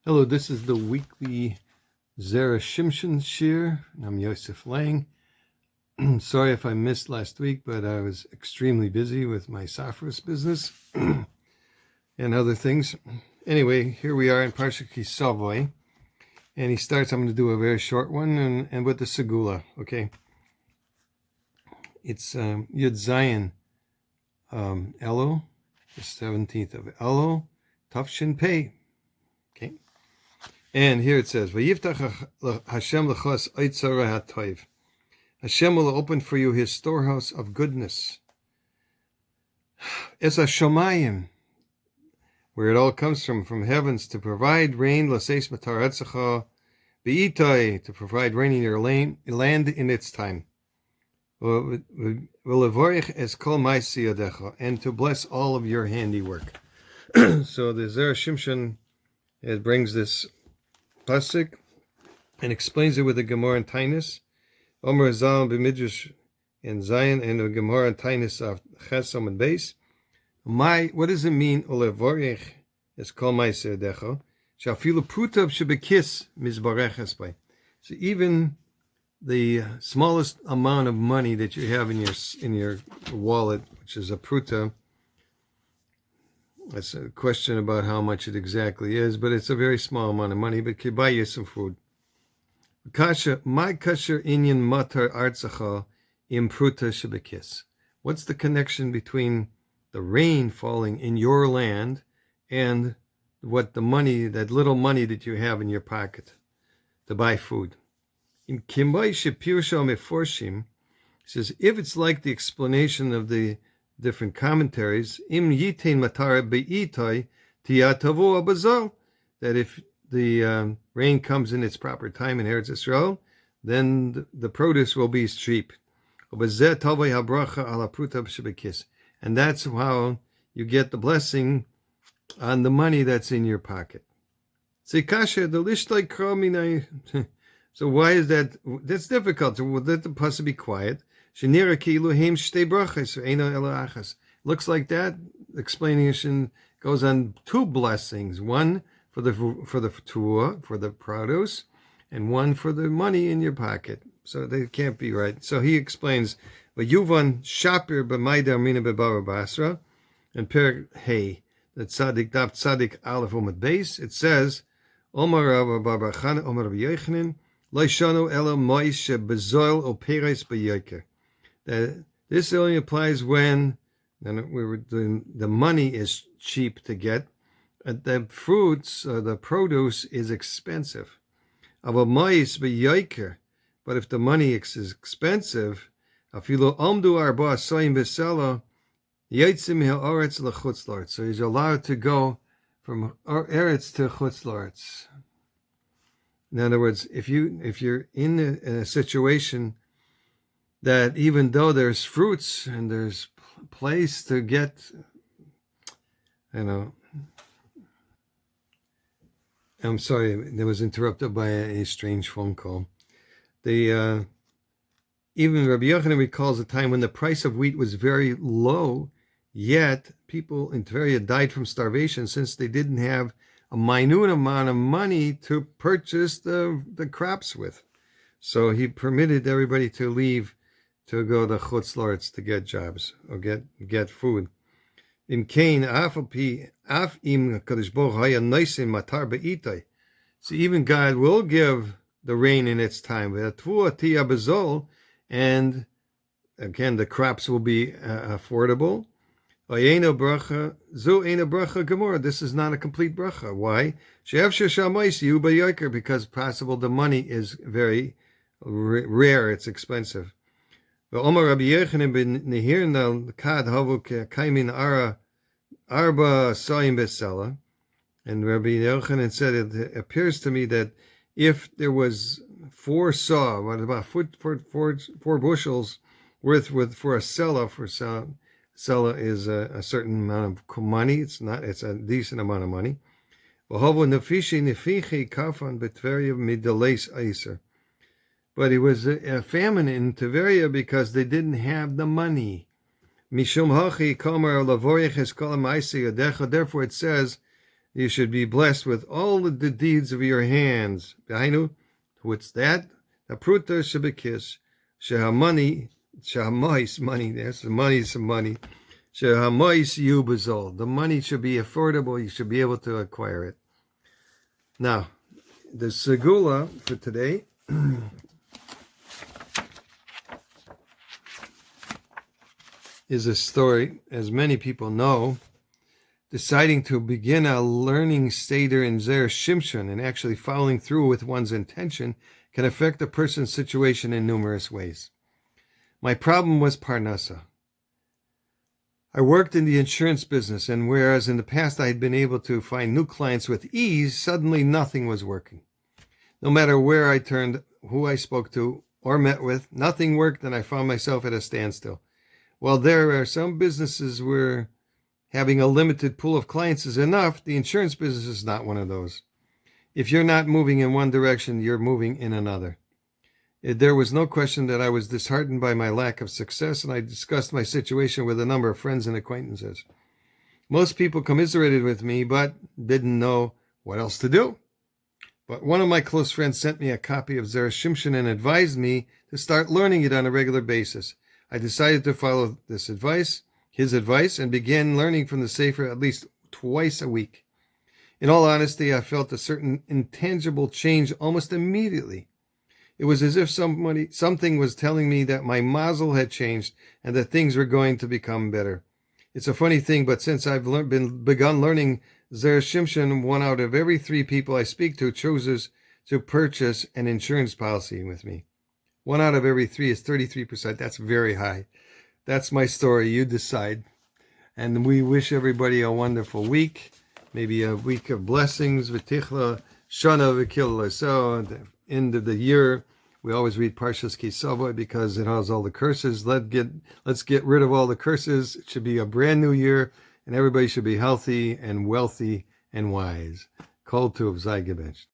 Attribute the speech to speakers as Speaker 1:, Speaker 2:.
Speaker 1: Hello, this is the weekly Zera Shimshon Shir. I'm Yosef Lang. Sorry if I missed last week, but I was extremely busy with my Safras business and other things. Anyway, here we are in Parsha Kisavoy, and he starts. I'm going to do a very short one, and with the Segula. Okay, it's Yud Zayin Elo, the 17th of Elo, Tafshin Pei. Okay. And here it says, "Vayiftach Hashem lechas oitzara hatoiv." Hashem will open for you His storehouse of goodness. Es hashomayim, where it all comes from heavens, to provide rain, laseis mataratzacha beitai, to provide rain in your land in its time. V'levorich es kol ma'aseh yadecha, and to bless all of your handiwork. So the Zera Shimshon, it brings this pasuk and explains it with the Gemara and Tainus. Omer Zal b'midrash in Zion and the Gemara and Tainus of Chesom and Beis. What does it mean? Olevorich is called ma'aseh yadecha. Shafilu prutav shebekis mizbareches by. So even the smallest amount of money that you have in your wallet, which is a pruta. That's a question about how much it exactly is, but it's a very small amount of money, but it could buy you some food. Kasha, my kasher inyan matar artzacha impruta shebekis. What's the connection between the rain falling in your land and what the money, that little money that you have in your pocket to buy food? In Kimbay Shapir Meforshim, says, if it's like the explanation of the different commentaries, im yitain matara beitai tiyatavo abazal, that if the rain comes in its proper time in Eretz Yisrael, then the produce will be cheap. And that's how you get the blessing on the money that's in your pocket. So why is that? That's difficult. So let the pasuk be quiet. Looks like that explanation goes on two blessings: one for the tuah, for the produce, and one for the money in your pocket. So they can't be right. So he explains, "Vayuvan shapir b'maida mina b'bava basra," and per hey, that tzadik daf tzadik aleph umad base. It says, "Omar Rav Bar Chana, Omar Rav Yochanan, loishanu ela moish bezoil o peres beyoker." That this only applies when the money is cheap to get, the fruits, the produce is expensive. But if the money is expensive, so he's allowed to go from Eretz to Chutz. In other words, if you're in a situation that even though there's fruits and there's place to get, I'm sorry, that was interrupted by a strange phone call. Even Rabbi Yochanan recalls a time when the price of wheat was very low, yet people in Tveria died from starvation since they didn't have a minute amount of money to purchase the crops with. So he permitted everybody to leave to go to Chutz La'aretz to get jobs or get food. In Cain, so even God will give the rain in its time. And again, the crops will be affordable. This is not a complete bracha. Why? Because possible the money is very rare, it's expensive. And Rabbi Yochanan said, it appears to me that if there was 4 saw, about 4 bushels worth for a selah, selah is a certain amount of money. It's a decent amount of money. But it was a famine in Tveria because they didn't have the money. Therefore it says You should be blessed with all of the deeds of your hands. What's that? Apruta shabikis. Shahamani. Shahamois money. There's the money, some money. Shahamois yubazol. The money should be affordable. You should be able to acquire it. Now, the segula for today is a story, as many people know, deciding to begin a learning seder in Zer Shimshon and actually following through with one's intention can affect a person's situation in numerous ways. My problem was Parnasa. I worked in the insurance business, and whereas in the past I had been able to find new clients with ease, suddenly nothing was working. No matter where I turned, who I spoke to or met with, nothing worked, and I found myself at a standstill. While there are some businesses where having a limited pool of clients is enough, the insurance business is not one of those. If you're not moving in one direction, you're moving in another. There was no question that I was disheartened by my lack of success, and I discussed my situation with a number of friends and acquaintances. Most people commiserated with me, but didn't know what else to do. But one of my close friends sent me a copy of Zer Shimshon and advised me to start learning it on a regular basis. I decided to follow his advice, and began learning from the Sefer at least twice a week. In all honesty, I felt a certain intangible change almost immediately. It was as if something was telling me that my mazel had changed and that things were going to become better. It's a funny thing, but since I've begun learning Zer Shimshon, 1 out of every 3 people I speak to chooses to purchase an insurance policy with me. 1 out of every 3 is 33%. That's very high. That's my story. You decide. And we wish everybody a wonderful week. Maybe a week of blessings. V'tichla shana v'kil. So at the end of the year, we always read Parshas Ki Savo because it has all the curses. Let's get rid of all the curses. It should be a brand new year, and everybody should be healthy and wealthy and wise. Kol Tuv Zai Gebencht.